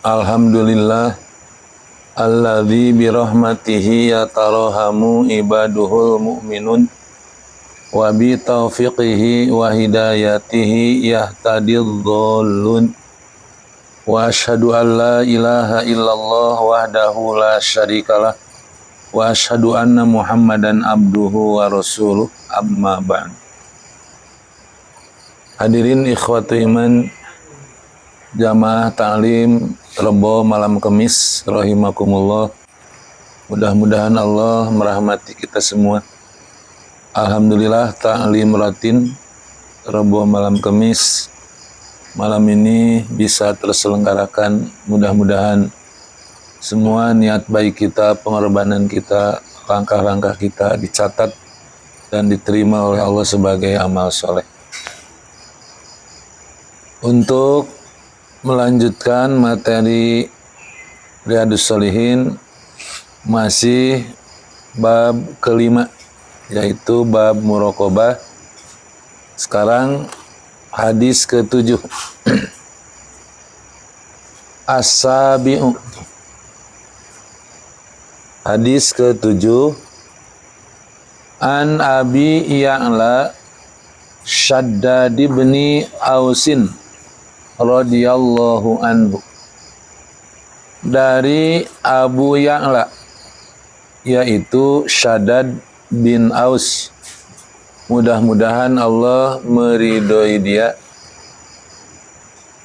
Alhamdulillah alladzi birahmatihi yatarahamu ibaduhul mu'minun wa bi taufiqihi wa hidayatihi yahtadidh dhallun wa asyhadu an la ilaha illallah wahdahu la syarikalah wa asyhadu anna Muhammadan abduhu wa rasuluh amma ba'd. Hadirin ikhwatu iman jamaah taklim Rebo malam Kemis rahimakumullah. Mudah-mudahan Allah merahmati kita semua. Alhamdulillah taklim rutin Rebo malam Kemis malam ini bisa terselenggarakan. Mudah-mudahan semua niat baik kita, pengorbanan kita, langkah-langkah kita dicatat dan diterima oleh Allah sebagai amal soleh. Untuk melanjutkan materi Riyadhus Shalihin, masih bab kelima, yaitu bab muraqabah. Sekarang hadis ke-7. As-sabi'u. Hadis ke-7. An Abi Ya'la Shaddad bin Ausin radhiyallahu anhu, dari Abu Ya'la yaitu Shaddad bin Aus, mudah-mudahan Allah meridhoi dia,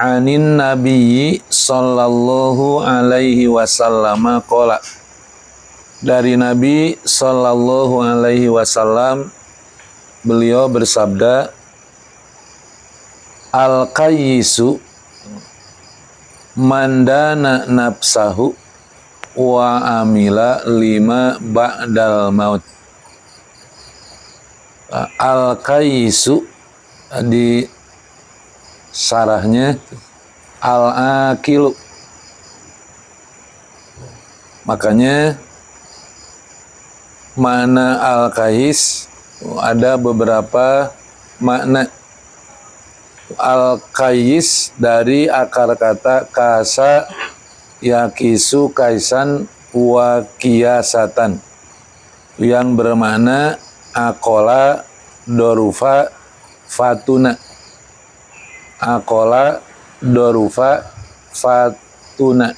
anin nabiyyi sallallahu alaihi wasallam qala, dari Nabi sallallahu alaihi wasallam beliau bersabda, al-qayyisu mandana nafsahu wa amila lima ba'dal maut. Al-qayyisu di sarahnya al-akilu, makanya makna al-qayyis ada beberapa makna. Al-qayyis dari akar kata kasa yakisu kaisan wa qiyasatan, yang bermakna akola dorufa fatuna. Akola dorufa fatuna,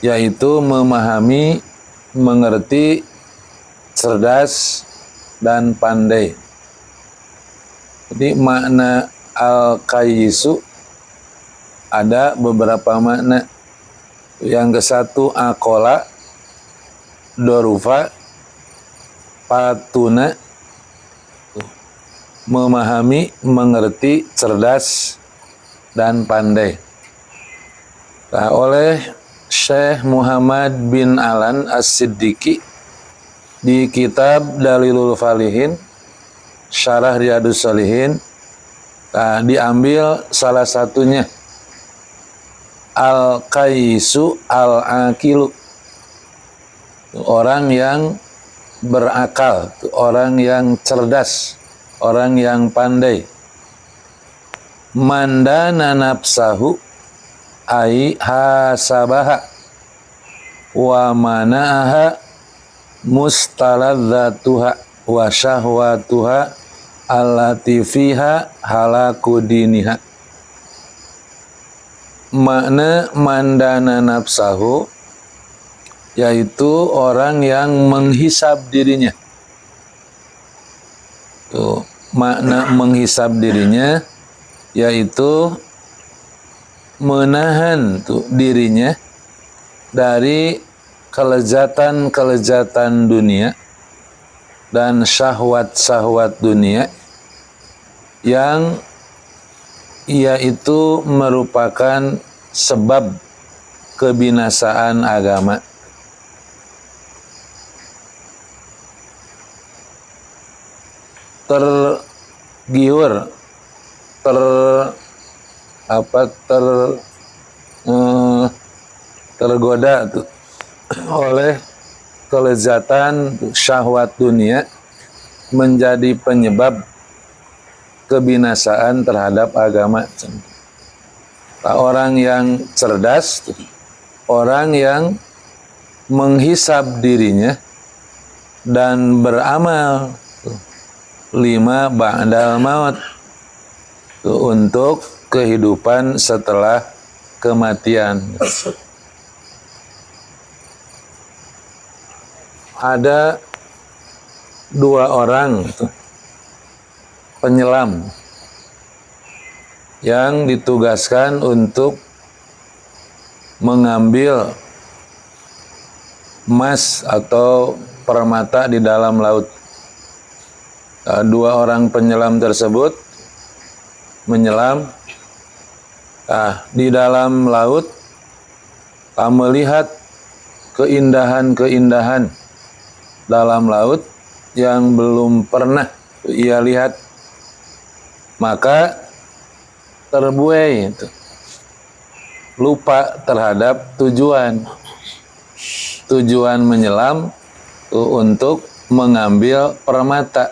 yaitu memahami, mengerti, cerdas dan pandai. Jadi makna al-qayyisu ada beberapa makna. Yang ke satu akola dorufa patuna, memahami, mengerti, cerdas dan pandai. Nah, oleh Syekh Muhammad bin Alan As-Siddiqi di kitab Dalilul Falihin Syarah Riyadhus Shalihin, diambil salah satunya, al-qayyisu al-akilu, orang yang berakal, orang yang cerdas, orang yang pandai. Mandana nafsahu ai hasabaha wa manaha mustaladzatuha wa syahwatuha allati fiha halaku diniha. Makna mandana nafsahu yaitu orang yang menghisab dirinya. Tuh, makna menghisab dirinya yaitu menahan dirinya dari kelezatan-kelezatan dunia dan syahwat-syahwat dunia yang ia itu merupakan sebab kebinasaan agama. Tergiur, tergoda oleh kelezatan syahwat dunia menjadi penyebab kebinasaan terhadap agama. Orang yang cerdas, orang yang menghisab dirinya dan beramal lima ba'dal maut, untuk kehidupan setelah kematian. Ada dua orang penyelam yang ditugaskan untuk mengambil emas atau permata di dalam laut. Dua orang penyelam tersebut menyelam di dalam laut, melihat keindahan-keindahan dalam laut yang belum pernah ia lihat, maka terbuai itu, lupa terhadap tujuan menyelam untuk mengambil permata.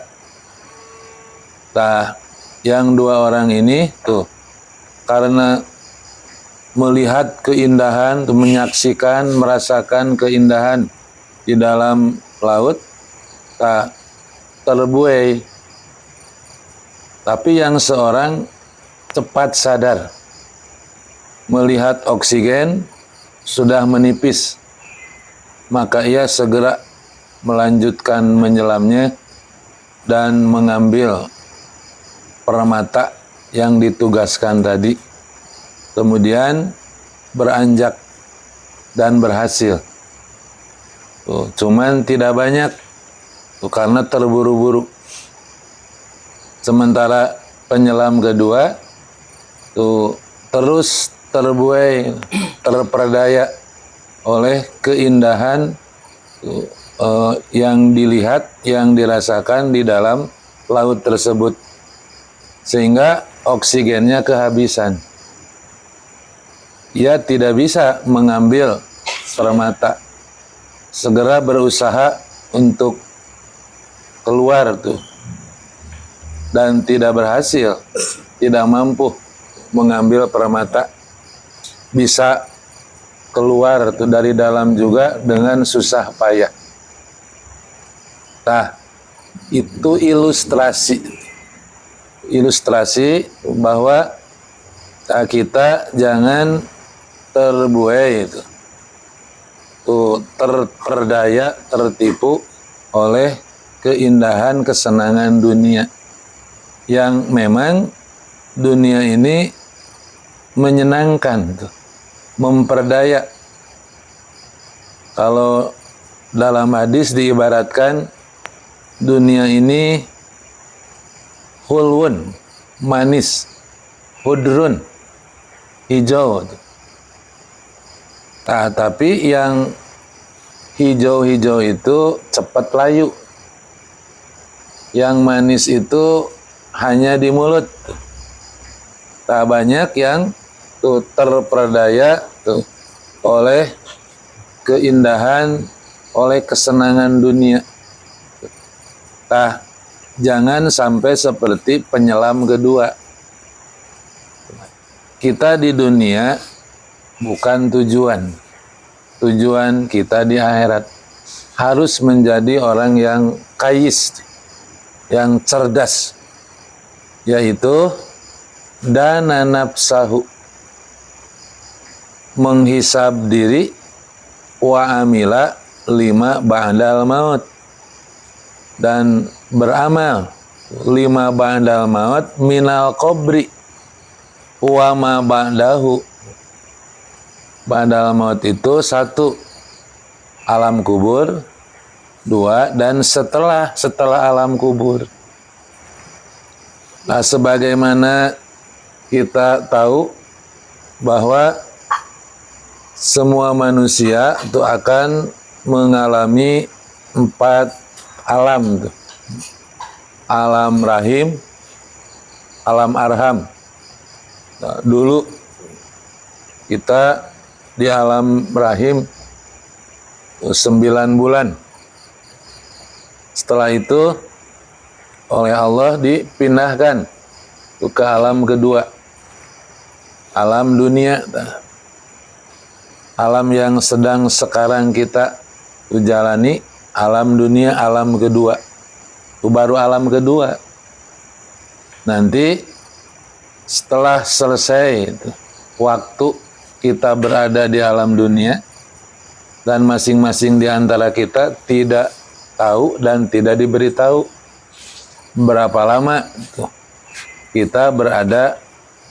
Yang dua orang ini karena melihat keindahan, menyaksikan, merasakan keindahan di dalam laut, terbuai. Tapi yang seorang cepat sadar, melihat oksigen sudah menipis, maka ia segera melanjutkan menyelamnya dan mengambil permata yang ditugaskan tadi. Kemudian beranjak dan berhasil. Cuman tidak banyak, karena terburu-buru. Sementara penyelam kedua terus terbuai, terperdaya oleh keindahan yang dilihat, yang dirasakan di dalam laut tersebut, sehingga oksigennya kehabisan. Ia tidak bisa mengambil permata, segera berusaha untuk keluar dan tidak berhasil, tidak mampu mengambil permata. Bisa keluar dari dalam juga dengan susah payah. Itu ilustrasi bahwa kita jangan terbuai terperdaya, tertipu oleh keindahan kesenangan dunia, yang memang dunia ini menyenangkan, memperdaya. Kalau dalam hadis diibaratkan dunia ini hulwun, manis, hudrun, hijau. Tapi yang hijau-hijau itu cepat layu, yang manis itu hanya di mulut. Banyak yang terperdaya oleh keindahan, oleh kesenangan dunia. Jangan sampai seperti penyelam kedua. Kita di dunia bukan tujuan. Tujuan kita di akhirat. Harus menjadi orang yang kayis, yang cerdas, yaitu dana nafsahu, menghisab diri, wa amila lima ba'dal maut, dan beramal lima ba'dal maut minal qabri wa ma ba'dahu. Ba'dal maut itu 1, alam kubur, 2, dan setelah alam kubur. Sebagaimana kita tahu bahwa semua manusia itu akan mengalami 4 alam. Alam rahim, alam arham. Dulu kita di alam rahim 9 bulan. Setelah itu oleh Allah dipindahkan ke alam kedua. alam dunia, alam yang sedang sekarang kita jalani, alam dunia, alam kedua. Itu baru alam kedua. Nanti setelah selesai waktu kita berada di alam dunia, dan masing-masing di antara kita tidak tahu dan tidak diberitahu berapa lama kita berada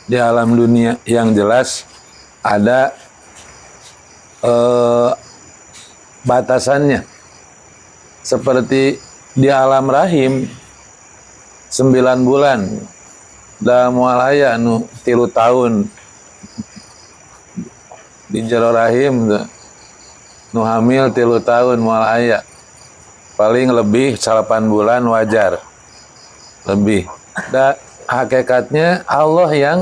di alam dunia. Yang jelas ada batasannya. Seperti di alam rahim 9 bulan da moal aya nu 3 tahun di jero rahim nu hamil 3 tahun moal aya, paling lebih 8 bulan wajar lebih. Da hakikatnya Allah yang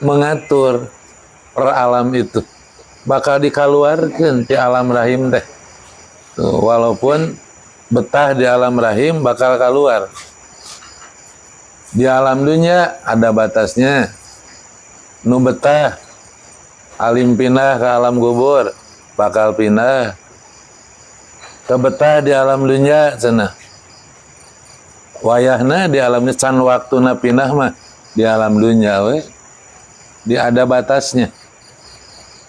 mengatur per alam itu bakal dikaluarkeun di alam rahim teh. Walaupun betah di alam rahim bakal keluar. Di alam dunia ada batasnya. Nu betah alim pindah ke alam kubur bakal pindah. Kebetah di alam dunia cenah. Wayahna di alamnya can waktuna pindah mah di alam dunia we. Dia ada batasnya.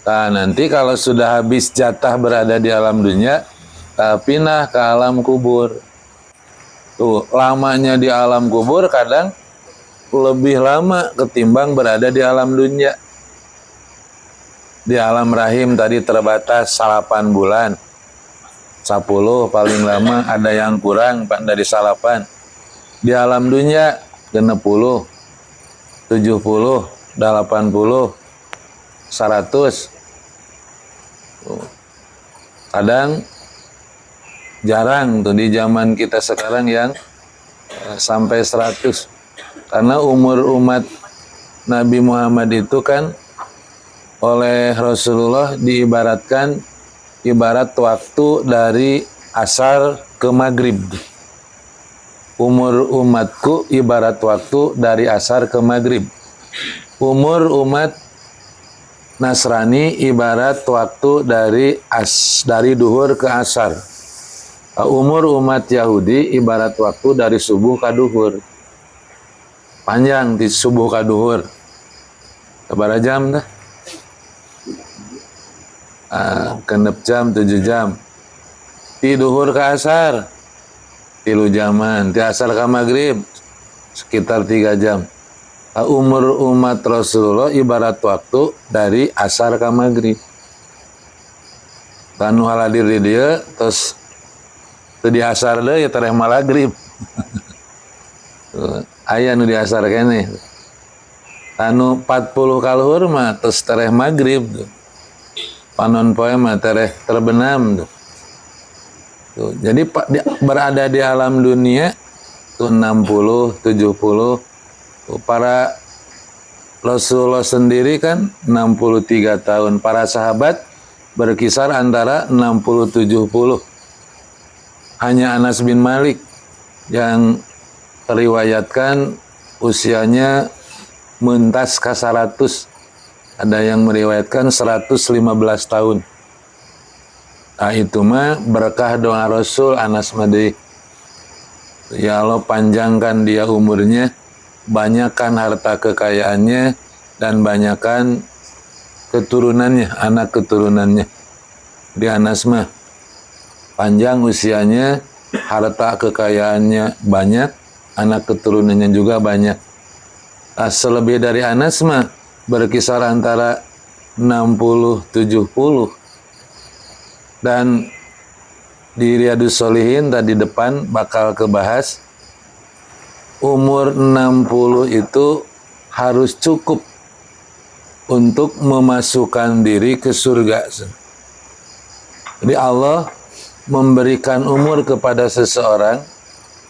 Nah, nanti kalau sudah habis jatah berada di alam dunia, pindah ke alam kubur. Tuh, lamanya di alam kubur kadang lebih lama ketimbang berada di alam dunia. Di alam rahim tadi terbatas 8 bulan. 10 paling lama, ada yang kurang dari 8. Di alam dunia 60, 70, 80, 100. Kadang jarang tuh di zaman kita sekarang yang sampai 100. Karena umur umat Nabi Muhammad itu kan oleh Rasulullah diibaratkan ibarat waktu dari asar ke maghrib. Umur umatku ibarat waktu dari asar ke maghrib. Umur umat Nasrani ibarat waktu dari duhur ke asar. Umur umat Yahudi ibarat waktu dari subuh ke duhur. Panjang di subuh ke duhur. Berapa jam dah? Genep jam, 7 jam. Di duhur ke asar 3 jaman. Di asar ke maghrib sekitar 3 jam. Umur umat Rasulullah ibarat waktu dari asar ke maghrib. Kanu haladir di dia terus di asar deh ya tereh maghrib. Aya nu di asar kene. Anu 40 kaluhur mah terus tereh maghrib tuh. Panon poe mah tereh terbenam tuh. Jadi berada di alam dunia tuh 60, 70. Para Rasulullah sendiri kan 63 tahun. Para sahabat berkisar antara 60-70. Hanya Anas bin Malik yang teriwayatkan usianya mentas ke 100. Ada yang meriwayatkan 115 tahun. Nah itu mah berkah doa Rasul Anas Madi. Ya Allah panjangkan dia umurnya, banyakkan harta kekayaannya, dan banyakkan keturunannya, anak keturunannya. Di Anas mah panjang usianya, harta kekayaannya banyak, anak keturunannya juga banyak. Selebih dari Anas mah berkisar antara 60-70. Dan di Riyadus Sholihin tadi depan bakal kebahas umur 60 itu harus cukup untuk memasukkan diri ke surga. Jadi Allah memberikan umur kepada seseorang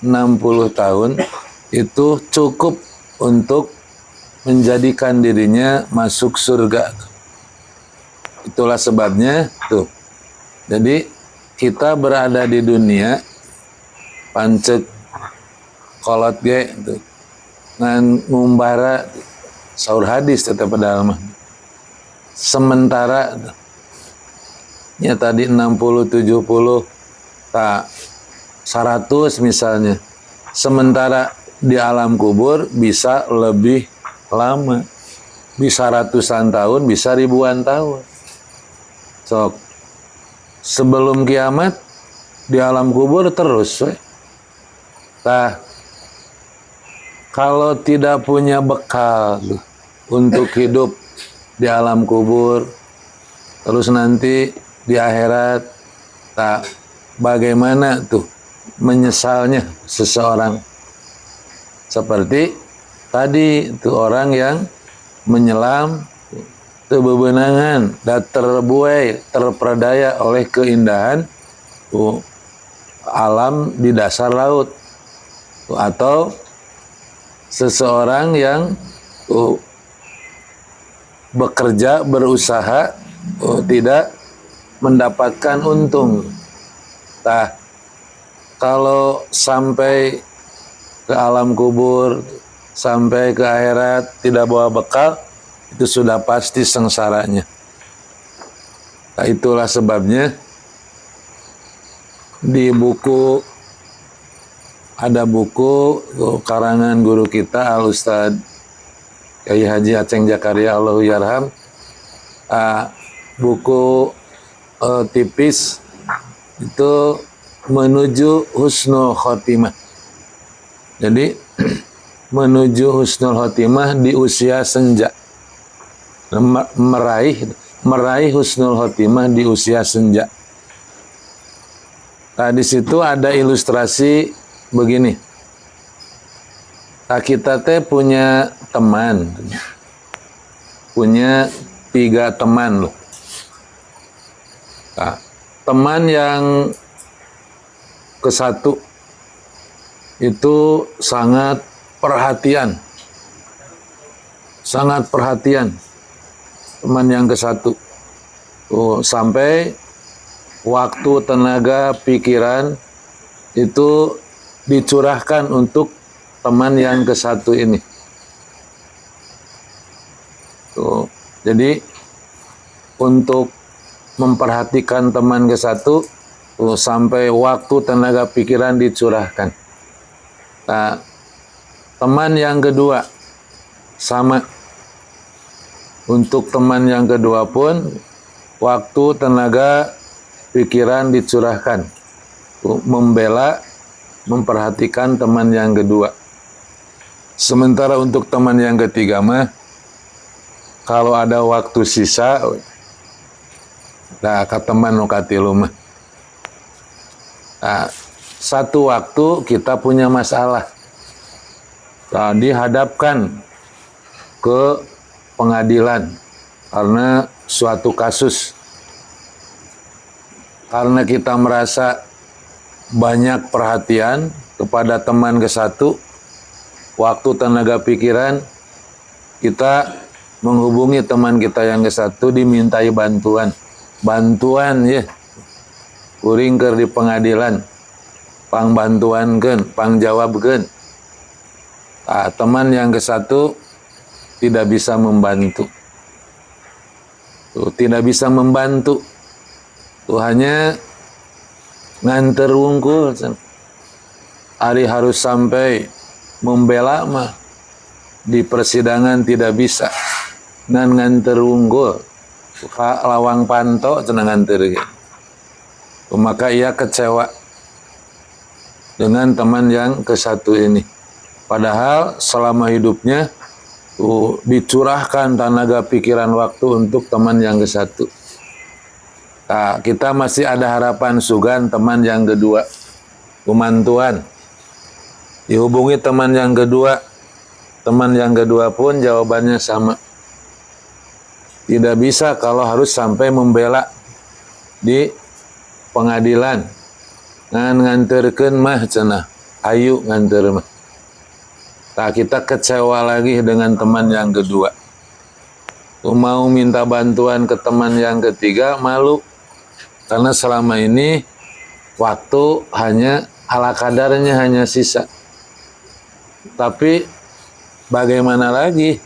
60 tahun itu cukup untuk menjadikan dirinya masuk surga. Itulah sebabnya tuh. Jadi kita berada di dunia pancet kolot ge tuh ngan ngumbara saur hadis tetap padahal mah. Sementara nya tadi 60 70 tak 100 misalnya. Sementara di alam kubur bisa lebih lama. Bisa ratusan tahun, bisa ribuan tahun. Sok sebelum kiamat di alam kubur terus we. Tah kalau tidak punya bekal untuk hidup di alam kubur, terus nanti di akhirat, tak bagaimana tuh menyesalnya seseorang. Seperti tadi itu orang yang menyelam kebebenangan dan terbuai, terperdaya oleh keindahan alam di dasar laut. Atau seseorang yang bekerja, berusaha, tidak mendapatkan untung. Nah, kalau sampai ke alam kubur, sampai ke akhirat tidak bawa bekal, itu sudah pasti sengsaranya. Nah, itulah sebabnya di buku, ada buku karangan guru kita Al Ustad Kyai Haji Aceng Jakaria Allahu Yarham, buku tipis itu menuju husnul khotimah. Jadi menuju husnul khotimah di usia senja, meraih husnul khotimah di usia senja. Nah, di situ ada ilustrasi begini. Nah, kita teh punya teman, punya 3 teman loh. Nah, teman yang ke-1 itu sangat perhatian, teman yang ke-1 sampai waktu, tenaga, pikiran itu dicurahkan untuk teman yang ke-1 ini. Jadi untuk memperhatikan teman ke-1 sampai waktu, tenaga, pikiran dicurahkan. Nah, teman yang kedua sama. Untuk teman yang kedua pun waktu, tenaga, pikiran dicurahkan membela, memperhatikan teman yang kedua. Sementara untuk teman yang ketiga mah kalau ada waktu sisa, nah ke teman nukatilu mah. Nah, satu waktu kita punya masalah, nah, dihadapkan ke pengadilan karena suatu kasus. Karena kita merasa banyak perhatian kepada teman ke-1, waktu, tenaga, pikiran, kita menghubungi teman kita yang ke-1, dimintai bantuan ya, kuring keur di pengadilan, pang bantuankeun, pang jawabkeun. Teman yang ke-1 tidak bisa membantu, hanya nganter wungkul. Ari harus sampai membela mah di persidangan tidak bisa, nganter wungkul ka lawang panto cenah nganter gitu. Maka ia kecewa dengan teman yang ke-1 ini. Padahal selama hidupnya dicurahkan tenaga, pikiran, waktu untuk teman yang ke-1. Nah, kita masih ada harapan sugan teman yang kedua, pemantuan. Dihubungi teman yang kedua pun jawabannya sama. Tidak bisa kalau harus sampai membela di pengadilan. Nganterkeun mah cenah, ayu nganter mah. Nah, kita kecewa lagi dengan teman yang kedua. Mau minta bantuan ke teman yang ketiga malu. Karena selama ini waktu hanya ala kadarnya, hanya sisa. Tapi bagaimana lagi?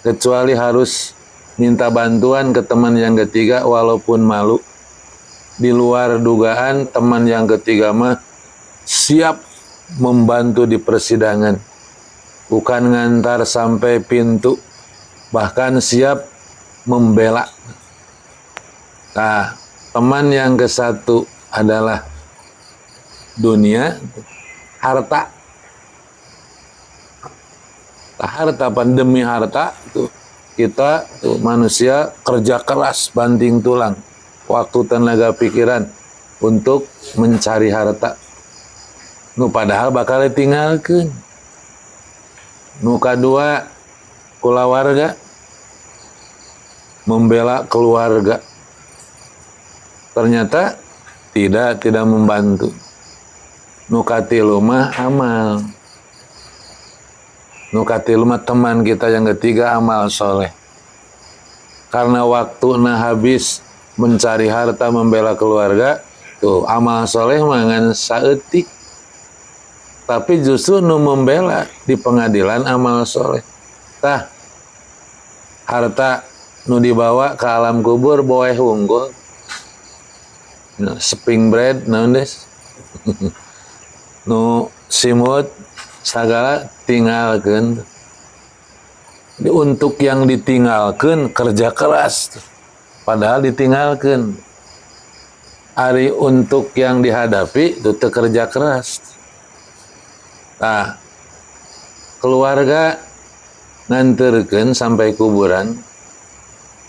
kecuali harus minta bantuan ke teman yang ketiga walaupun malu. Di luar dugaan teman yang ketiga mah siap membantu di persidangan, bukan ngantar sampai pintu, bahkan siap membela. Nah, teman yang ke satu adalah dunia, harta. Harta, demi harta tuh kita tuh manusia kerja keras banting tulang, waktu, tenaga, pikiran untuk mencari harta. Nu padahal bakal ditinggalkeun. Nu kadua keluarga, membela keluarga. Ternyata tidak membantu. Nu katilu mah amal. Nu katilu mah teman kita yang ketiga amal soleh. Karena waktu habis mencari harta, membela keluarga, tuh amal soleh mangan saeutik. Tapi justru nu membela di pengadilan amal soleh. Tah, harta nu dibawa ke alam kubur boeh unggul. Spring bread naon des? Nu simut sagala tinggalkeun. Untuk yang ditinggalkeun kerja keras, padahal ditinggalkeun. Ari untuk yang dihadapi itu kerja keras. Nah, keluarga nganterkeun sampai kuburan,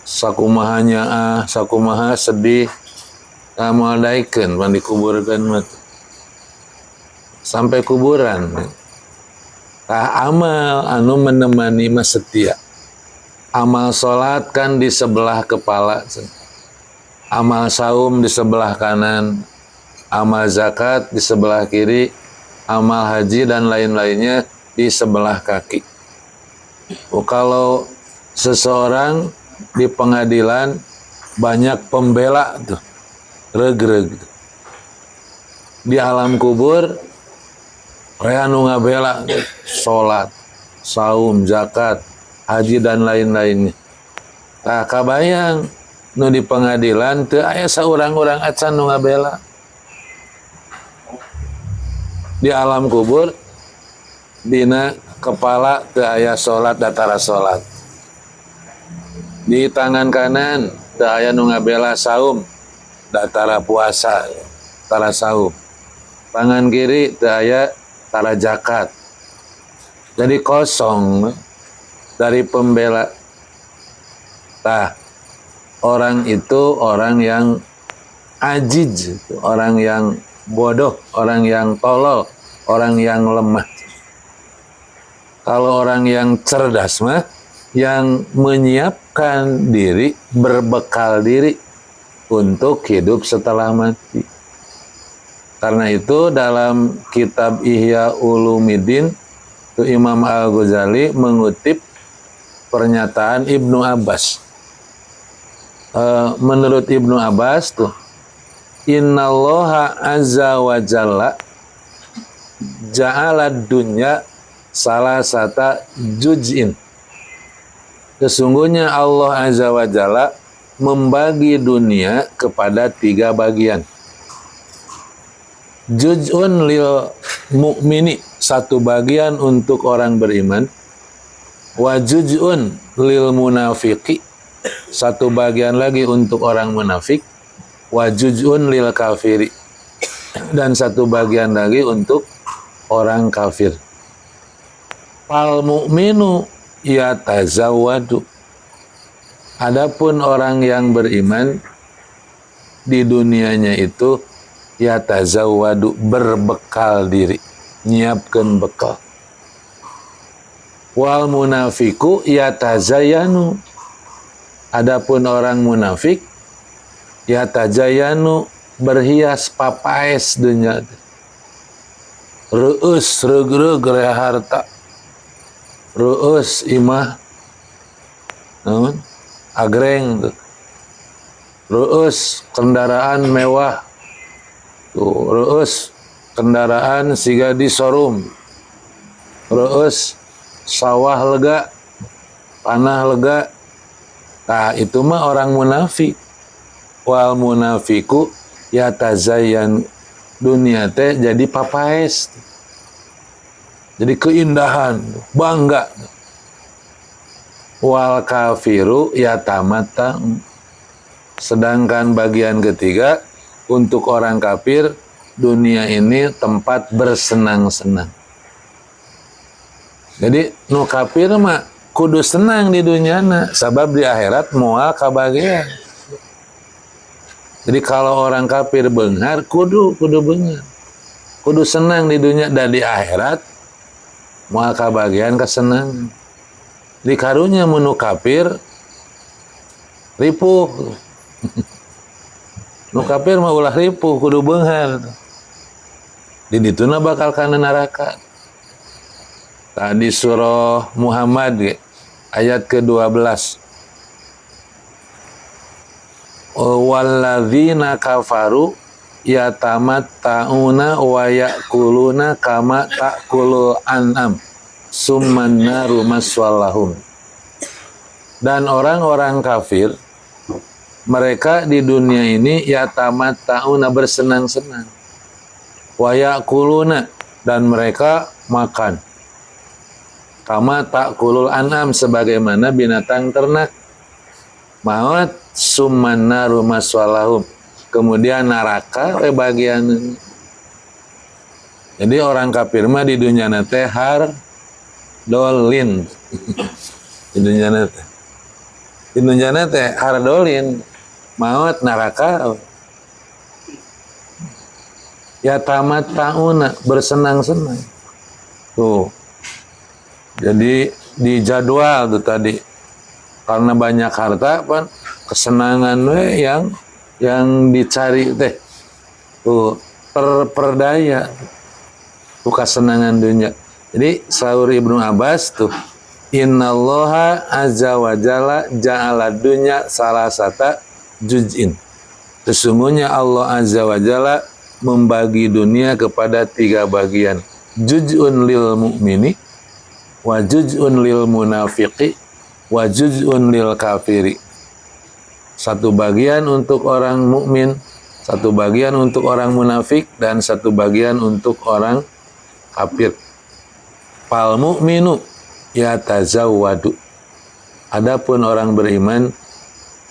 sakumahanya sakumaha sedih, kamaldaikeun pan dikuburkeun mah sampai kuburan. Tah amal anu menemani mah setia. Amal salat kan di sebelah kepala, amal saum di sebelah kanan, amal zakat di sebelah kiri, amal haji dan lain-lainnya di sebelah kaki. Kalau seseorang di pengadilan banyak pembela tuh, reg-reg. Di alam kubur rea nu ngabela salat, saum, zakat, haji dan lain-lainnya. Tah kabayang nu di pengadilan teu aya saurang-urang acan nu ngabela. Di alam kubur dina kepala teu aya salat datara salat. Di tangan kanan teu aya nu ngabela saum datara puasa, tara saum. Tangan kiri teu aya tara zakat. Jadi kosong dari pembela. Tah, orang itu orang yang ajij, orang yang bodoh, orang yang tolol, orang yang lemah. Kalau orang yang cerdas mah yang menyiapkan diri, berbekal diri untuk hidup setelah mati. Karena itu dalam kitab Ihya Ulumuddin Imam Al-Ghazali mengutip pernyataan Ibnu Abbas. Menurut Ibnu Abbas tuh, Innallaha azza wa jalla ja'ala dunya salasata juz'in. Sesungguhnya Allah azza wa jalla membagi dunia kepada 3 bagian. Juz'un lil mu'mini, 1 bagian untuk orang beriman. Wa juz'un lil munafiqi, 1 bagian lagi untuk orang munafik. Wa juz'un lil kafiri, dan 1 bagian lagi untuk orang kafir. Fal mu'minu yatazawwadu, adapun orang yang beriman di dunianya itu yatazawwadu, berbekal diri, nyiapkan bekal. Wal munafiku yatazayanu, adapun orang munafik yatajayanu, berhias papaes dunia. Reus regreg rea harta, reus imah namun agreng tuh. Reus kendaraan mewah tuh, reus kendaraan siga di showroom, reus sawah lega panah lega. Nah itu mah orang munafik. Wal munafiku yatazayyan, dunia teh jadi papaes, jadi keindahan, bangga. Wal kafiru yatamatta, sedangkan bagian ketiga untuk orang kafir dunia ini tempat bersenang-senang. Jadi nu kafir mah kudu senang di dunyana, sabab di akhirat moal kabagian. Jadi kalau orang kafir beunghar kudu beunghar. Kudu senang di dunia dan di akhirat moal kabagian kesenangan. Di karunya menu kafir ripuh. Nu kafir mah ulah ripuh kudu beunghar. Di dituna bakal kana neraka. Tadi surah Muhammad ayat ke-12. Walladzina kafaru yatamatta'una wa ya'kuluna kama ta'kulul an'am summan naru maswallahum. Dan orang-orang kafir mereka di dunia ini yatamatta'una, bersenang-senang, wa ya'kuluna, dan mereka makan, kama ta'kulul an'am, sebagaimana binatang ternak, maut summan naru maswallahum, kemudian neraka bagian. Jadi orang kafir mah di dunia teh hardolin. Di dunia teh, di dunia teh hardolin, maut neraka. Ya tamat tauna, bersenang-senang. Tuh. Jadi di jadwal tuh tadi, karena banyak harta pan kesenangan we yang dicari teh tuh perdaya tuh kesenangan dunia. Jadi sahur Ibnu Abbas tuh, innallaha azza wa jalla ja'ala dunya salasata juz'in, sesungguhnya Allah azza wa jalla membagi dunia kepada 3 bagian, juz'un lil mu'mini wa juz'un lil munafiqi wa juz'un lil kafiri. Satu bagian untuk orang mukmin, satu bagian untuk orang munafik, dan satu bagian untuk orang kafir. Fal mu'minu yatazawwadu, adapun orang beriman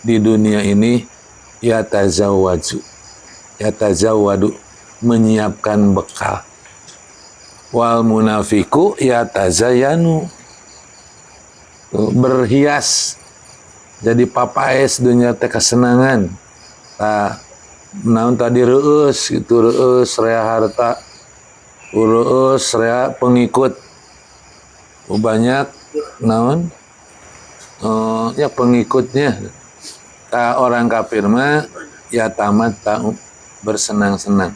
di dunia ini yatazawwadu, menyiapkan bekal. Wal munafiku yatazayyanu, berhias, jadi papaes dunia teh kesenangan. Nah, naon tadi reus gitu, reus rea harta, reus rea pengikut, banyak naon ya pengikutnya. Nah, orang kafir mah ya tamat tak bersenang-senang.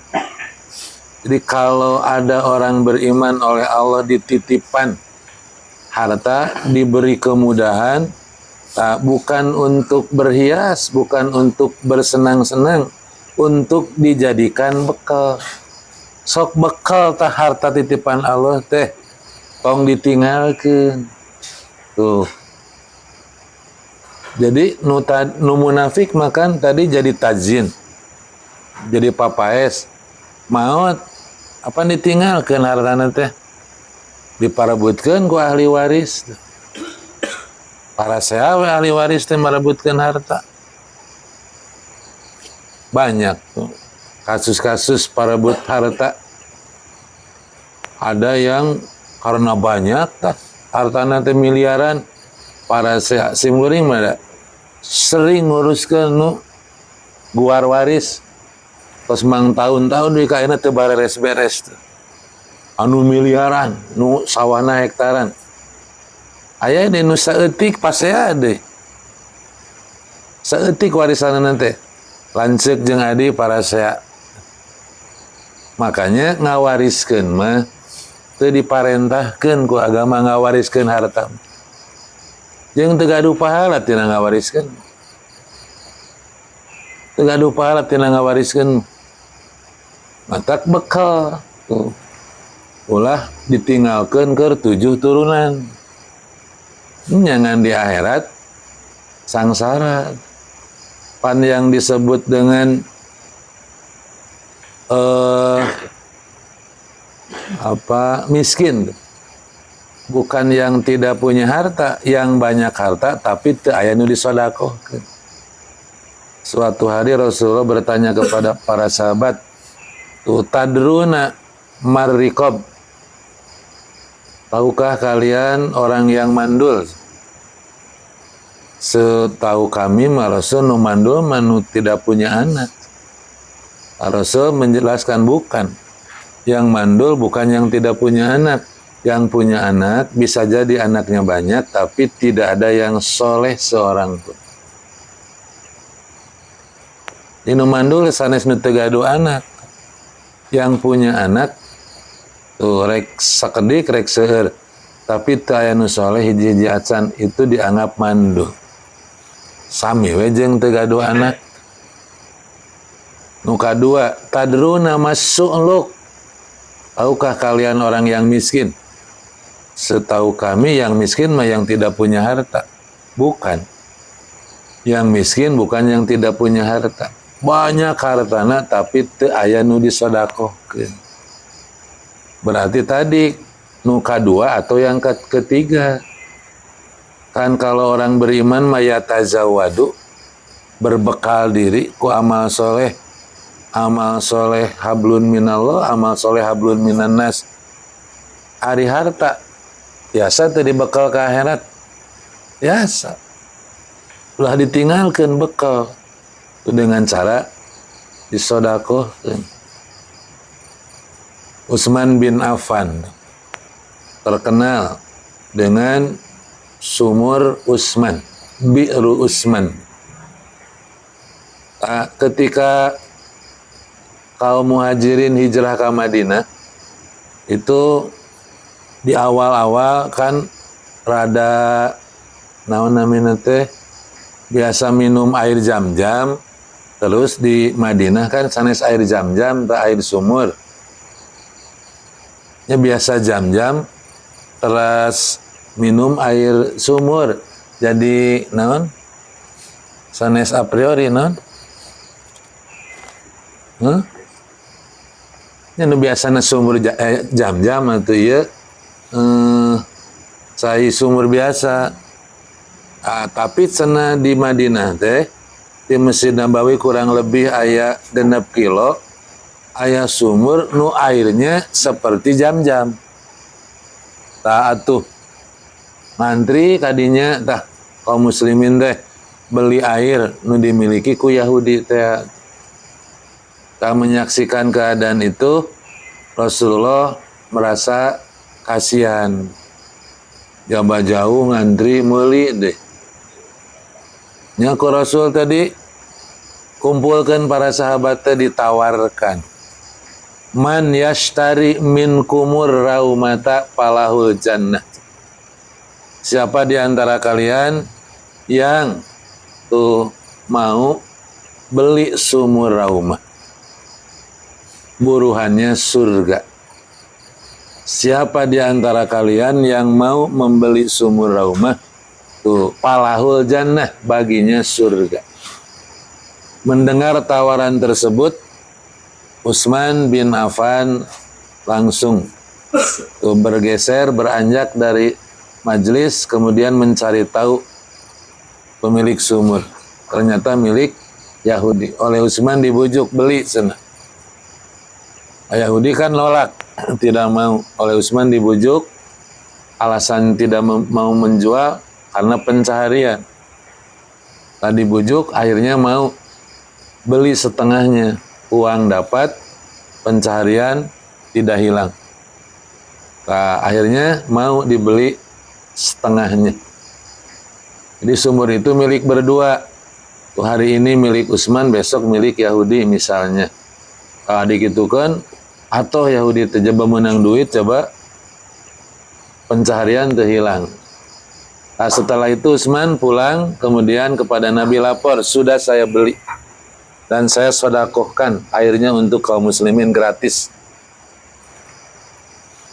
Jadi kalau ada orang beriman oleh Allah dititipkan harta, diberi kemudahan, bukan untuk berhias, bukan untuk bersenang-senang, untuk dijadikan bekal. Sok bekal tah harta titipan Allah teh tong ditinggalkeun. Tuh. Jadi nu munafik makan tadi jadi tajin, jadi papaes, maut apa ditinggalkeun hartana teh, diparebutkeun ku ahli waris. Para seawe ahli waris teh marebutkeun harta. Banyak tuh kasus-kasus parebut harta. Ada yang karena banyak hartana teh miliaran, para simkuring mah sering nguruskeun nu guar waris. Tos mang tahun-tahun di kaina teu beres-beres tuh. Anu miliaran, nu sawana hektaran. Aya di nu saeutik pasea deui. Saeutik warisanna teh. Lanceuk jeung adi parasea. Makanya ngawariskeun mah teu diparentahkeun ku agama ngawariskeun harta. Jeung teu gaduh pahala tina ngawariskeun. Teu gaduh pahala tina ngawariskeun. Matak bekal tuh. Ulah ditinggalkeun keur 7 turunan. Jangan di akhirat sangsara. Pan yang disebut dengan miskin, bukan yang tidak punya harta, yang banyak harta tapi teu aya nu disodakohkeun. Suatu hari Rasulullah bertanya kepada para sahabat, tadruna marriqab, tahukah kalian orang yang mandul? Setahu kami Rasul nu mandul manu tidak punya anak. Rasul menjelaskan bukan. Yang mandul bukan yang tidak punya anak. Yang punya anak bisa jadi anaknya banyak tapi tidak ada yang soleh seorang pun. Dinu mandul sanes nu teu gaduh anak. Yang punya anak tuh rek sakedik rek seueur tapi teu aya nu soleh hiji-hiji acan, itu dianggap mandul. Sami we jeung teu gaduh anak. Nu kadua, tadruna mas-su'luk, tahukah kalian orang yang miskin? Setahu kami yang miskin mah yang tidak punya harta. Bukan. Yang miskin bukan yang tidak punya harta. Banyak hartana tapi teu aya nu disodakohkeun. Berarti tadi nu kadua atau yang ketiga. Kan kalau orang beriman mayatazawadu, berbekal diri ku amal soleh hablun minallah, amal soleh hablun minannas. Ari harta biasa teu dibekal ke akhirat, biasa ulah ditinggalkeun bekal dengan cara disodakohkeun. Utsman bin Affan terkenal dengan sumur Utsman, Bi'ru Utsman. Ketika kaum muhajirin hijrah ke Madinah, itu di awal-awal kan rada naon namina teh biasa minum air Zam-Zam, terus di Madinah kan sanes air Zam-Zam teh air sumur. Ya biasa Zam-Zam terus minum air sumur jadi naon sanes a priori naon nu biasana sumur Zam-Zam atuh ieu cai sumur biasa. Tapi cenah di Madinah teh di Masjid Nabawi kurang lebih aya 6 kilo aya sumur nu airnya seperti Zam-Zam. Tah atuh ngantri kadinya tah kaum muslimin teh beli air nu dimiliki ku Yahudi teh. Tah menyaksikan keadaan itu Rasulullah merasa kasihan. Jaba jauh ngantri meuli deh. Nya ku Rasul tadi kumpulkan para sahabat teh ditawarkan. Man yashtari min kumur raumata palahul jannah. Siapa di antara kalian yang tuh mau beli sumur raumah, buruhannya surga. Siapa di antara kalian yang mau membeli sumur raumah, tuh palahul jannah, baginya surga. Mendengar tawaran tersebut, Utsman bin Affan langsung tuh bergeser, beranjak dari majelis, kemudian mencari tahu pemilik sumur. Ternyata milik Yahudi. Oleh Utsman dibujuk beli sana. Yahudi kan nolak, tidak mau. Oleh Utsman dibujuk, alasan tidak mau menjual karena pencaharian. Tadi bujuk, akhirnya mau beli setengahnya. Uang dapat, pencaharian tidak hilang. Nah, akhirnya mau dibeli setengahnya. Jadi sumur itu milik berdua. Tuh, hari ini milik Utsman, besok milik Yahudi misalnya. Kalau dikitukan, atau Yahudi terjebak menang duit, coba pencaharian terhilang. Nah, setelah itu Utsman pulang, kemudian kepada Nabi lapor, sudah saya beli dan saya sedekahkan airnya untuk kaum muslimin gratis.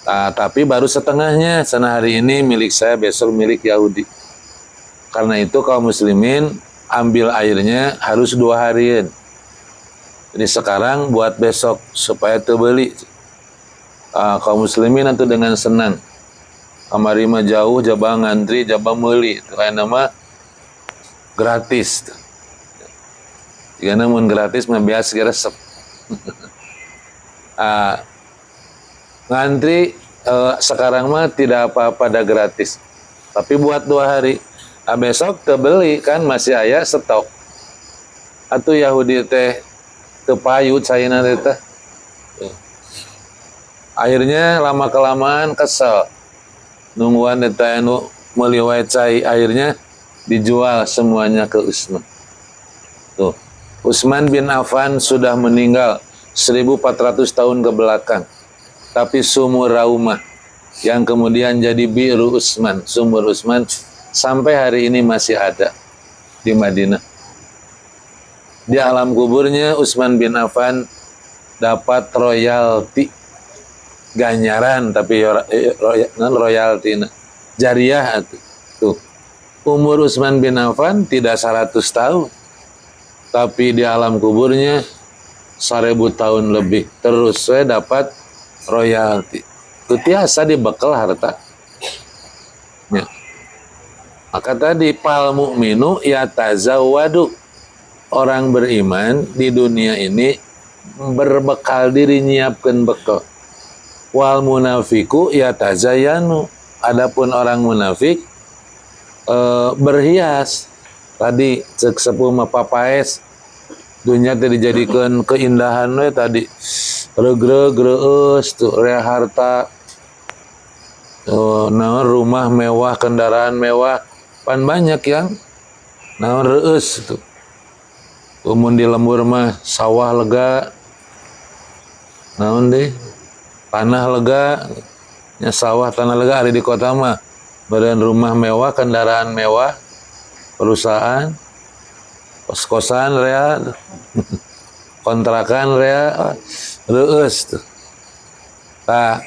Nah, tapi baru setengahnya, sana hari ini milik saya, besok milik Yahudi. Karena itu kaum muslimin ambil airnya harus 2 harian. Jadi sekarang buat besok supaya terbeli. Kaum muslimin itu dengan senang. Kamari mah jauh, jabang ngantri, jabang meuli. Itu kayak nama gratis. Jika namun gratis mah biasa resep. Ngantri sekarang mah tidak apa-apa dah gratis. Tapi buat 2 hari. Besok terbeli kan masih aya stok. Atuh Yahudi teh tepayut sayana teh. Akhirnya lama kelamaan kesel. Nungguan eta anu meuli wae cai, akhirnya dijual semuanya ke Utsman. Tuh. Utsman bin Affan sudah meninggal 1400 tahun ke belakang. Tapi sumur Raumah yang kemudian jadi Biru Utsman, sumur Utsman sampai hari ini masih ada di Madinah. Di alam kuburnya Utsman bin Affan dapat royalti, ganjaran, tapi royalti jariah tuh. Umur Utsman bin Affan tidak 100 tahun, tapi di alam kuburnya 1000 tahun lebih terus saya dapat royalti. Itu tiasa dibekal harta. Ya. Maka tadi pal mu'minu yatazawwadu, orang beriman di dunia ini berbekal diri, nyiapkan bekal. Wal munafiku yatazayyanu, adapun orang munafik berhias. Tadi cek sepuh mah papaes dunia tadi dijadikan keindahan we tadi regreg reus tuh rea harta, rumah mewah, kendaraan mewah, pan banyak yang reus tuh. Umun di lembur mah sawah lega, naon deh tanah lega, nya sawah tanah lega. Ada di kota mah badan rumah mewah, kendaraan mewah, perusahaan, kos-kosan rea, kontrakan rea, reus tuh. Nah,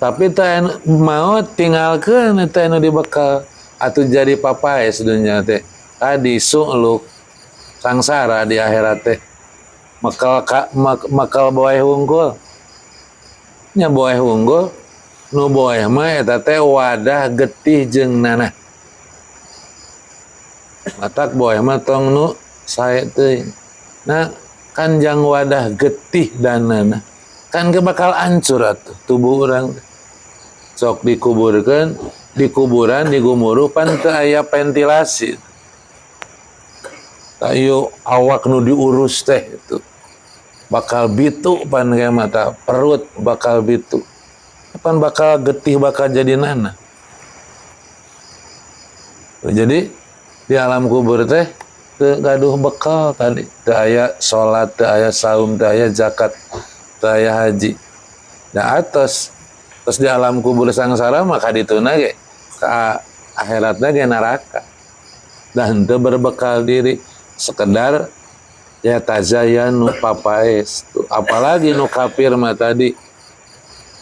tapi teh mau tinggalkeun teh anu dibekal atuh jadi papaes dunya teh. Tadi su'luk sangsara di akhirat teh. Makal boeh hungkul. Nya boeh hungkul nu boeh mah eta teh wadah getih jeung nanah. Matak boeh mah tong nu sae teuing. Nah, kan jang wadah getih dan nanah. Kan ke bakal hancur atuh tubuh urang. Sok dikuburkeun, di kuburan digumuruh pan teu aya ventilasi. Ayo awak nu diurus teh itu bakal bitu pan ge mata perut bakal bitu. Pan bakal getih, bakal jadi nanah. Jadi di alam kubur teh teu gaduh bekal tadi, teu aya salat, teu aya saum, teu aya zakat, teu aya haji. Da atos terus di alam kubur sangsara maka dituna ge ka akhiratna ge neraka. Dan teu berbekal diri, sekedar ya tazayyanu papaes tuh. Apalagi nu kafir mah tadi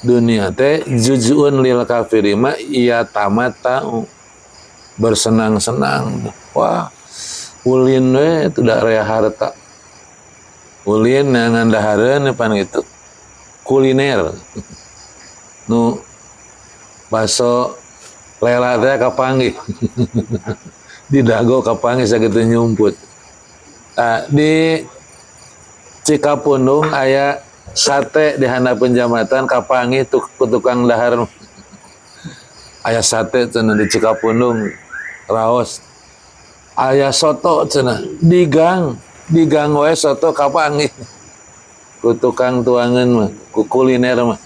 dunia teh juz'un lil kafiri mah iya tamatau, bersenang-senang. Wah, ulin we teu da rea harta. Ulin ngandahareun pan gitu. Kuliner. Nu baso lela teh kapanggih. Di dago kapanggih sakitu nyumput. Di Cikapundung aya sate di handapun jambatan kapanggih tukang dahar. Aya sate cenah di Cikapundung raos. Aya soto cenah di gang we soto kapanggih. Ku tukang tuangan mah, ku kuliner mah.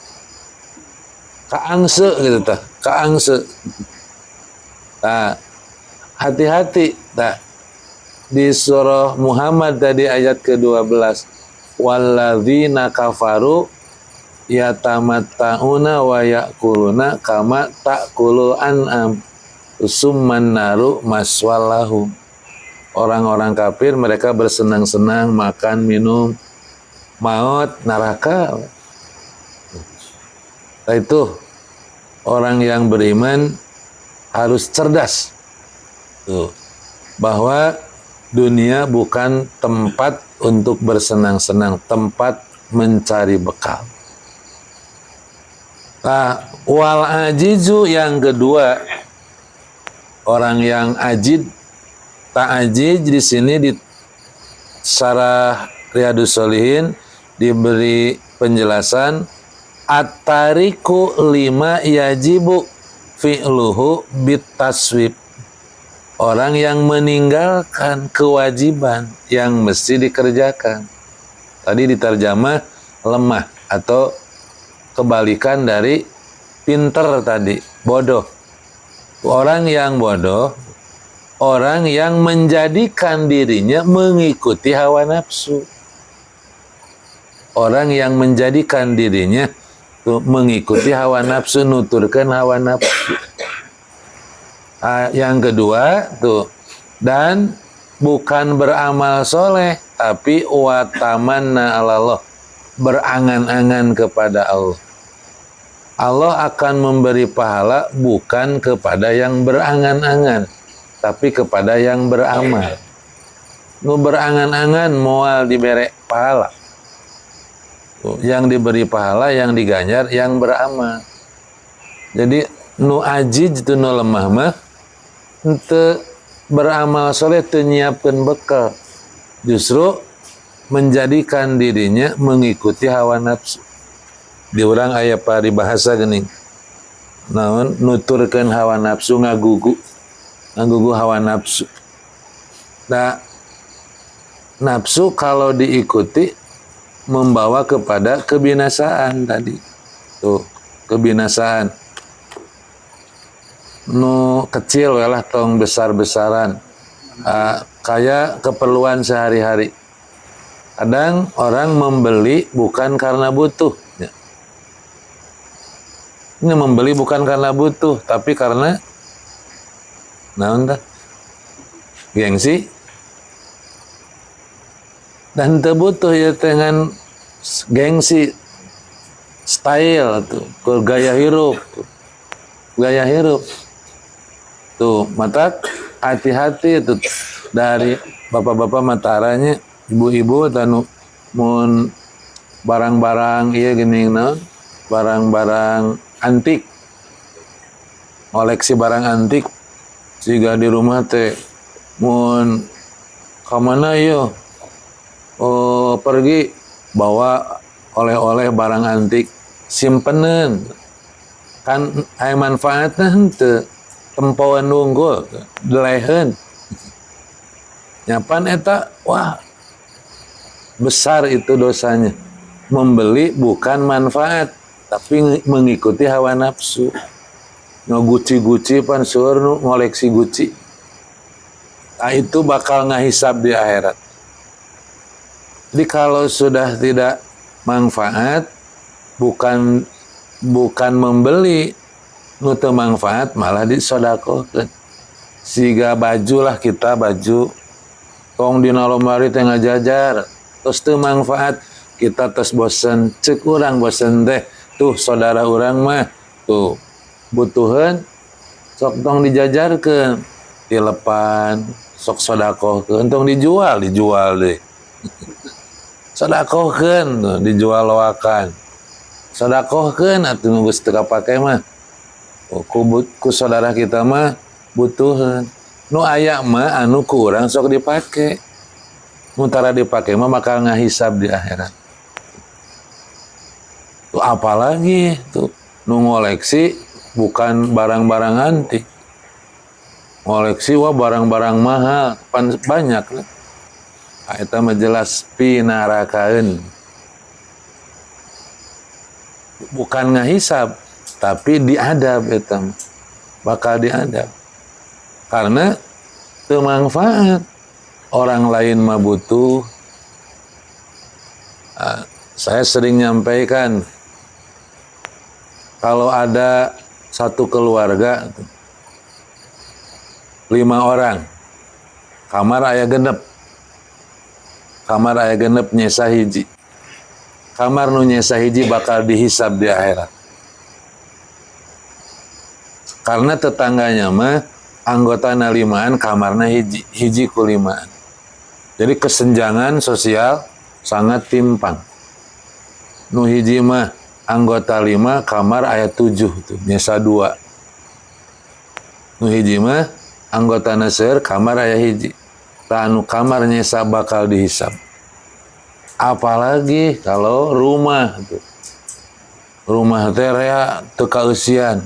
Kaangse gitu tah, kaangse. Nah, hati-hati tah. Di surah Muhammad tadi ayat ke-12, walladzina kafaru yatamatta'una wa ya'kuluna kama ta'kulul an'am summan naru maswallahum. Orang-orang kafir mereka bersenang-senang, makan, minum, maut, neraka. Nah, itu orang yang beriman harus cerdas. Tuh. Bahwa dunia bukan tempat untuk bersenang-senang, tempat mencari bekal. Nah, wal ajizu yang kedua, orang yang ajid, tak ajid di sini di Syarah Riyadhus Shalihin diberi penjelasan at-tariku lima yajibu fi'luhu bitaswib. Orang yang meninggalkan kewajiban yang mesti dikerjakan. Tadi diterjemah lemah atau kebalikan dari pinter tadi, bodoh. Orang yang bodoh, orang yang menjadikan dirinya mengikuti hawa nafsu. Orang yang menjadikan dirinya mengikuti hawa nafsu, nuturkan hawa nafsu. Yang kedua tuh, dan bukan beramal soleh, tapi watamanna Allah, berangan-angan kepada Allah. Allah akan memberi pahala bukan kepada yang berangan-angan, tapi kepada yang beramal. Nu berangan-angan moal diberi pahala. Yang diberi pahala, yang diganjar, yang beramal. Jadi nu ajij itu nu lemah mah ente beramal soleh teu nyiapkeun bekal, justru menjadikan dirinya mengikuti hawa nafsu. Di urang aya paribahasa geuning, naon nuturkeun hawa nafsu, ngagugu hawa nafsu. Nah, nafsu kalau diikuti membawa kepada kebinasaan tadi. Tuh, kebinasaan. Nu kecil lah tong besar-besaran. Kayak keperluan sehari-hari. Kadang orang membeli bukan karena butuh. Ini membeli bukan karena butuh, tapi karena naon tah? Gengsi. Dan teu butuh ya dengan gengsi, style tuh, gaya hirup tuh. Gaya hirup. Tuh, mata hati-hati tuh dari bapak-bapak mataranya, ibu-ibu tanu mun barang-barang ieu geuning naon? Barang-barang antik. Koleksi barang antik siga di rumah teh mun ka mana ieu? Oh, pergi bawa oleh-oleh barang antik, simpeneun. Kan aya manfaatna henteu. Tempauan unggul, deleheun. Nyapan eta, wah, besar itu dosanya. Membeli bukan manfaat, tapi mengikuti hawa nafsu. Ngeguci-guci pan sueur ngoleksi guci. Nah, itu bakal ngahisab di akhirat. Jadi kalau sudah tidak manfaat, bukan membeli, nutu manfaat malah disodakokeun. Siga baju lah kita, baju tong dina lomari teh ngajajar terus teu manfaat, kita tes bosen, ceuk urang bosen teh tuh saudara urang mah tuh butuhan sok tong dijajarkeun, dilepan sok sodakohkeun, tong dijual deh. Sodakohkeun, dijual loakan. Sodakohkeun atuh nu geus teu kapake mah. Ku saudara kita mah butuhan. Nu aya mah anu ku urang sok dipake. Muntara dipake mah bakal ngahisab di akhirat. Tuh apalagi tuh nu ngoleksi bukan barang-barang antik. Ngoleksi wah barang-barang mahal, banyak lah. Eta mah jelas pinarakaeun. Bukan ngahisab, tapi diadab eta bakal diadab. Karena teu manfaat. Orang lain mah butuh. Saya sering nyampaikan, kalau ada satu keluarga 5 orang, kamar aya genep. Kamar aya genep nyesa hiji. Kamar nu nyesa hiji bakal dihisab di akhirat. Karena tetangganya mah anggota limaan kamarna hiji ku limaan. Jadi kesenjangan sosial sangat timpang. Nu hiji mah anggota 5 kamar aya 7 tuh, nyesa 2. Nu hiji mah anggota seueur kamar aya hiji. Tah anu kamar nyesa bakal dihisab. Apalagi kalau rumah tuh. Rumah teh rea teu kausian.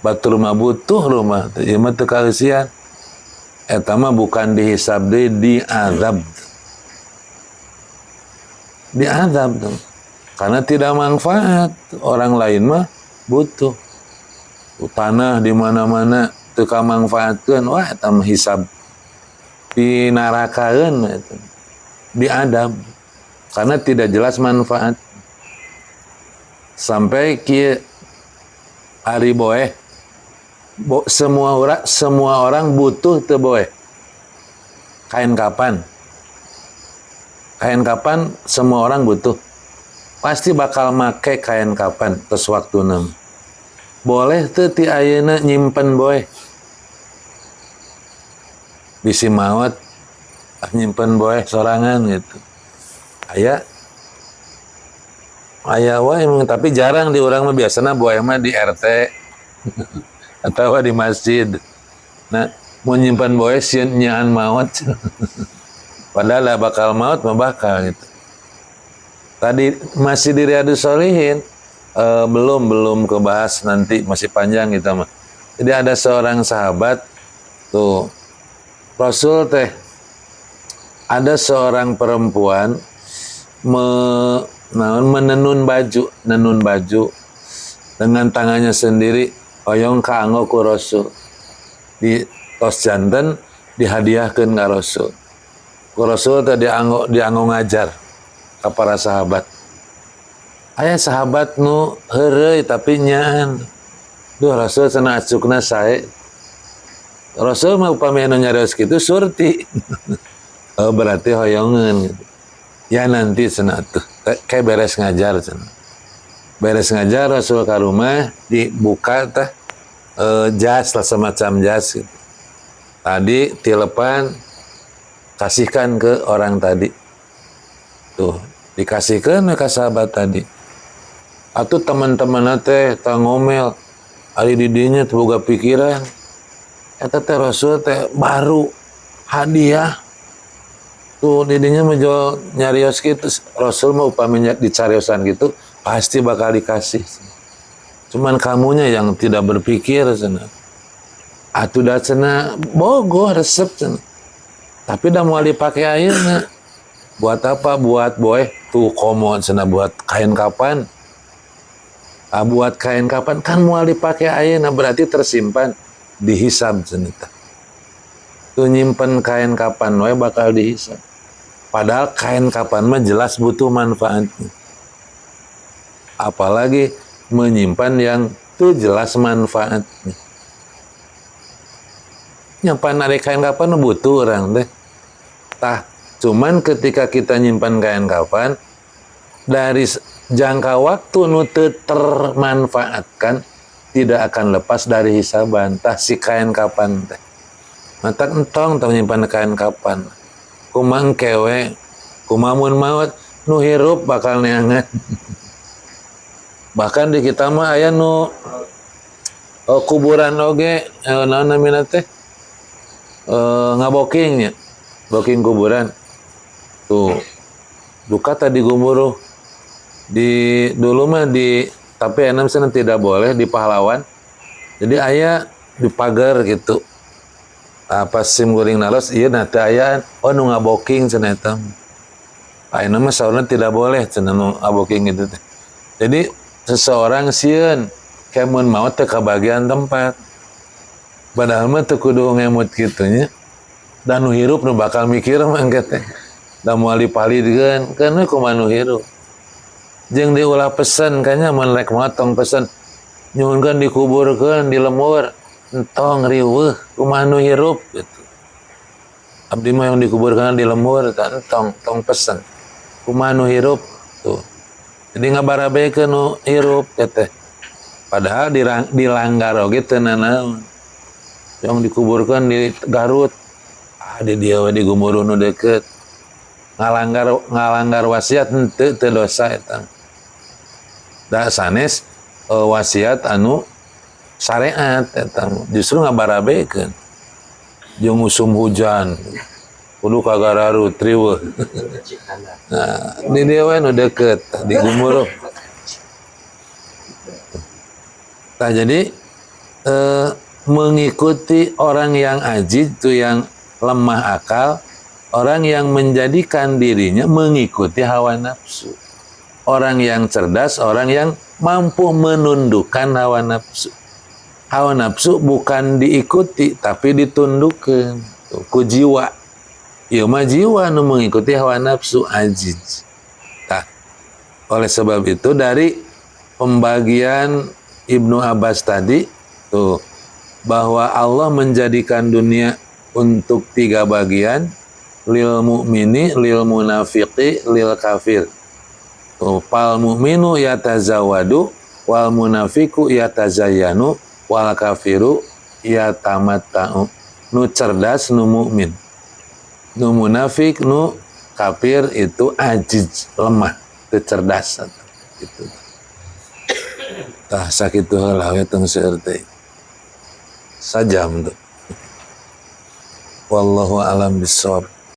Batur mah butuh rumah teh, ieu mah teu kausian. Eta mah bukan dihisab deui, diazab. Diazab tuh. Karena tidak manfaat. Orang lain mah butuh. Tanah di mana-mana teu kamanfaatkeun, wah eta mah hisab. Dinarakaeun eta. Diadab. Karena tidak jelas manfaat. Sampai kieu ari boeh semua orang butuh teu boeh. Kain kapan semua orang butuh. Pasti bakal make kain kapan tes waktuna. Boleh teu ti ayeuna nyimpen boe. Bisi maot nyimpen boe sorangan gitu. Aya wae emang, tapi jarang di urang mah biasana boe mah di RT atau di masjid. Nah, mau nyimpan boe sieun nyaan maot. Padahal lah bakal maut mah bakal gitu. Tadi masih di Riyadhus Shalihin, belum kebahas, nanti masih panjang gitu mah. Jadi ada seorang sahabat tuh, Rasul teh ada seorang perempuan menenun baju dengan tangannya sendiri, hoyong kaanggo ku Rasul. Di tos janten dihadiahkeun ka Rasul. Ku Rasul teh dianggo ngajar ka para sahabat. Aya sahabat nu heureuy tapi nyaan. Duh Rasul cenah acukna sae. Rasul mah upami anu nyarios kitu surti. Oh, berarti hoyongeun gitu. Ya nanti cenah tuh kayak beres ngajar cenah. Beres ngajar Rasul ka rumah dibuka teh jas lah, semacam jas gitu. Tadi tilepan kasihkan ke orang tadi. Tuh, dikasihkan ke sahabat tadi. Atuh teman-teman teh tah ngomel, ari didinya teu boga pikiran. Eta teh Rasul teh baru hadiah. Tuh didinya mah jual nyarios kitu. Rasul mah upami dicariosan gitu pasti bakal dikasih. Cuman kamunya yang tidak berpikir cenah. Atuh da cenah bogo resep cenah. Tapi dah mau dipake ayeuna. Buat apa? Buat boeh tuh komo cenah, buat kain kapan. Buat kain kapan kan mau dipake ayeuna, berarti tersimpan dihisab cenah. Tuh nyimpen kain kapan we bakal dihisab. Padahal kain kapan mah jelas butuh manfaatnya. Apalagi menyimpan yang tuh jelas manfaatnya. Nyimpan dari kain kapan butuh orang teh. Tah, cuman ketika kita nyimpan kain kapan dari jangka waktu nu teu termanfaatkan, tidak akan lepas dari hisaban. Tah si kain kapan teh. Mata entong tong nyimpan kain kapan. Kumang kewe, kumamun maut nu hirup bakal neangan. Bahkan di kita mah aya nu kuburan oge naon namina teh? Ngabokingnya. Booking kuburan tuh duka tadi gumuruh di dulu mah di tapi enam sana tidak boleh di Pahlawan, jadi ayah di pagar gitu apa sim guring naros iya nanti ayah oh nu ngaboking cenah eta ayah mah saurna tidak boleh cenah nu ngaboking gitu teh. Jadi seseorang sieun kemun maot teh kabagian tempat padahal mah teu kudu ngemut kitu nya. Dan nu hirup nu bakal mikir mah engke teh. Da moal dipalidkeun kan we kumaha nu hirup. Jeung diulah pesen kanya mun rek motong pesen nyuhunkeun dikuburkeun di lemur entong riweuh kumaha nu hirup gitu. Abdi mah yang dikuburkeun di lemur entong pesen. Kumaha nu hirup tuh. Jadi ngabarabekeun nu hirup teh. Padahal dilanggar oge teu nanaon. yang dikuburkan di Garut. Di dia di gumuru nu deket. Ngalanggar wasiat teu dosa eta. Da sanes wasiat anu syariat eta justru ngabarabekeun. Jeung musim hujan kudu kagararu triweuh. Nah, di dia we nu deket di gumuru. Nah, jadi mengikuti orang yang ajid itu yang lemah akal, orang yang menjadikan dirinya mengikuti hawa nafsu. Orang yang cerdas, orang yang mampu menundukkan hawa nafsu. Hawa nafsu bukan diikuti, tapi ditundukkan ku jiwa. Ieu mah jiwa nu mengikuti hawa nafsu ajid. Nah, oleh sebab itu dari pembagian Ibnu Abbas tadi tuh bahwa Allah menjadikan dunia untuk 3 bagian, lil mu'mini, lil munafiqi, lil kafir. Tuh, fal mu'minu yatazawadu, wal munafiqu yatazayyanu, wal kafiru yatamatta'u. Nu cerdas nu mukmin. Nu munafik, nu kafir itu ajiz, lemah, teu cerdas gitu. Tah sakitu heula we tong seueur teh. Sajam tuh. Wallahu alam bissawab.